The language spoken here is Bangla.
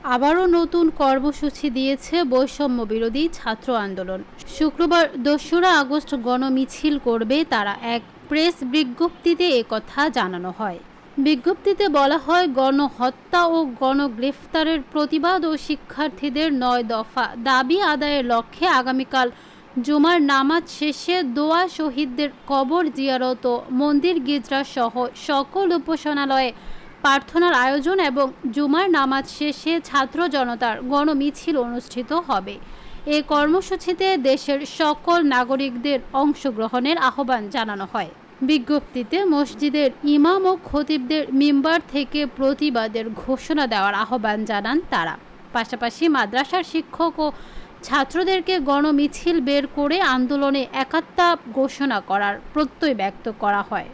আবারও নতুন কর্মসূচি দিয়েছে বৈষম্য বিরোধী ছাত্র আন্দোলন। শুক্রবার ২রা আগস্ট গণমিছিল করবে তারা। এক প্রেস বিজ্ঞপ্তিতে একথা জানানো হয়। বিজ্ঞপ্তিতে বলা হয়, গণহত্যা ও গণগ্রেফতারের প্রতিবাদ ও শিক্ষার্থীদের ৯ দফা দাবি আদায়ের লক্ষ্যে আগামীকাল জুমার নামাজ শেষে দোয়া, শহীদদের কবর জিয়ারত ও মন্দির গির্জা সহ সকল উপাসনালয়ে প্রার্থনার আয়োজন এবং জুমার নামাজ শেষে ছাত্র জনতার গণমিছিল অনুষ্ঠিত হবে। এই কর্মসূচিতে দেশের সকল নাগরিকদের অংশগ্রহণের আহ্বান জানানো হয়। বিজ্ঞপ্তিতে মসজিদের ইমাম ও খতিবদের মিম্বার থেকে প্রতিবাদের ঘোষণা দেওয়ার আহ্বান জানান তারা। পাশাপাশি মাদ্রাসার শিক্ষক ও ছাত্রদেরকে গণমিছিল বের করে আন্দোলনে একাত্মতা ঘোষণা করার প্রত্যয় ব্যক্ত করা হয়।